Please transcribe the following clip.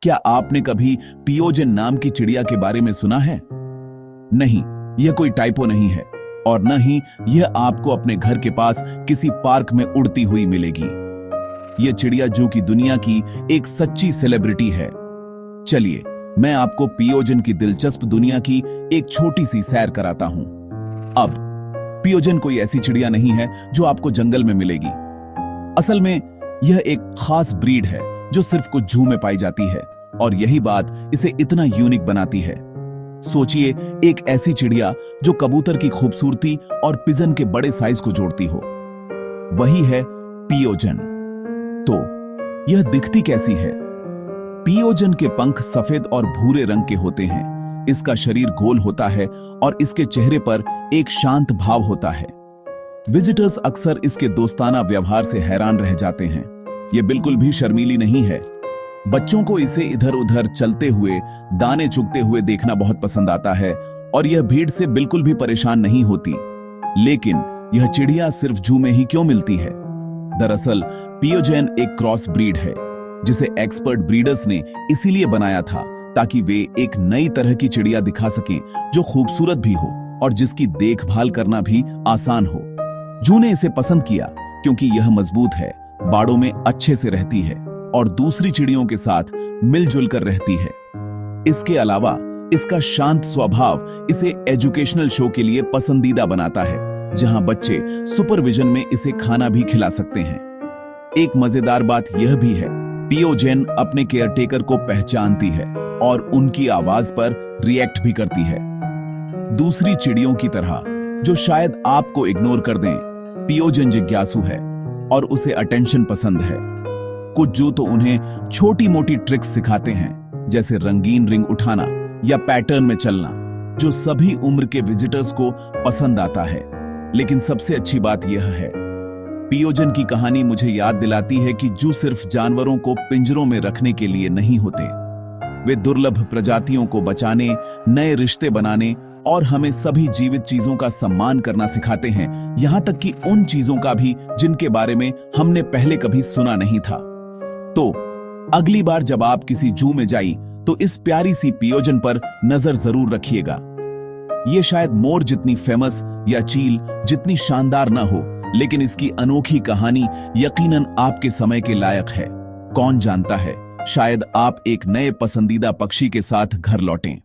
क्या आपने कभी पियोजन नाम की चिड़िया के बारे में सुना है? नहीं, यह कोई टाइपो नहीं है और न ही यह आपको अपने घर के पास किसी पार्क में उड़ती हुई मिलेगी। यह चिड़िया जू की दुनिया की एक सच्ची सेलिब्रिटी है। चलिए, मैं आपको पियोजन की दिलचस्प दुनिया की एक छोटी सी सैर कराता हूं। अब पियोजन कोई ऐसी चिड़िया नहीं है जो आपको जंगल में मिलेगी। असल में यह एक खास ब्रीड है जो सिर्फ कुछ जू में पाई जाती है और यही बात इसे इतना यूनिक बनाती है। सोचिए, एक ऐसी चिड़िया जो कबूतर की खूबसूरती और पिजन के बड़े साइज को जोड़ती हो। वही है पियोजन। तो यह दिखती कैसी है? पियोजन के पंख सफेद और भूरे रंग के होते हैं। इसका शरीर गोल होता है और इसके चेहरे पर एक शांत भाव होता है। विजिटर्स अक्सर इसके दोस्ताना व्यवहार से हैरान रह जाते हैं। यह बिल्कुल भी शर्मीली नहीं है। बच्चों को इसे इधर उधर चलते हुए, दाने चुगते हुए देखना बहुत पसंद आता है और यह भीड़ से बिल्कुल भी परेशान नहीं होती। लेकिन यह चिड़िया सिर्फ जू में ही क्यों मिलती है? दरअसल पियोजन एक क्रॉस ब्रीड है जिसे एक्सपर्ट ब्रीडर्स ने इसीलिए बनाया था ताकि वे एक नई तरह की चिड़िया दिखा सकें जो खूबसूरत भी हो और जिसकी देखभाल करना भी आसान हो। जू ने इसे पसंद किया क्योंकि यह मजबूत है, बाड़ों में अच्छे से रहती है और दूसरी चिड़ियों के साथ मिलजुल कर रहती है। इसके अलावा इसका शांत स्वभाव इसे एजुकेशनल शो के लिए पसंदीदा बनाता है, जहां बच्चे सुपरविजन में इसे खाना भी खिला सकते हैं। एक मजेदार बात यह भी है, पियोजन अपने केयरटेकर को पहचानती है और उनकी आवाज पर रिएक्ट भी करती है। दूसरी चिड़ियों की तरह जो शायद आपको इग्नोर कर दें, पियोजन जिज्ञासु है और उसे अटेंशन पसंद है। कुछ जू तो उन्हें छोटी मोटी ट्रिक्स सिखाते हैं, जैसे रंगीन रिंग उठाना या पैटर्न में चलना, जो सभी उम्र के विजिटर्स को पसंद आता है। लेकिन सबसे अच्छी बात यह है, पियोजन की कहानी मुझे याद दिलाती है कि जू सिर्फ जानवरों को पिंजरों में रखने के लिए नहीं होते। वे दुर्लभ प्रजातियों को बचाने, नए रिश्ते बनाने और हमें सभी जीवित चीजों का सम्मान करना सिखाते हैं, यहां तक कि उन चीजों का भी जिनके बारे में हमने पहले कभी सुना नहीं था। तो अगली बार जब आप किसी जू में जाइए तो इस प्यारी सी पियोजन पर नजर जरूर रखिएगा। यह शायद मोर जितनी फेमस या चील जितनी शानदार ना हो, लेकिन इसकी अनोखी कहानी यकीनन आपके समय के लायक है। कौन जानता है, शायद आप एक नए पसंदीदा पक्षी के साथ घर लौटें।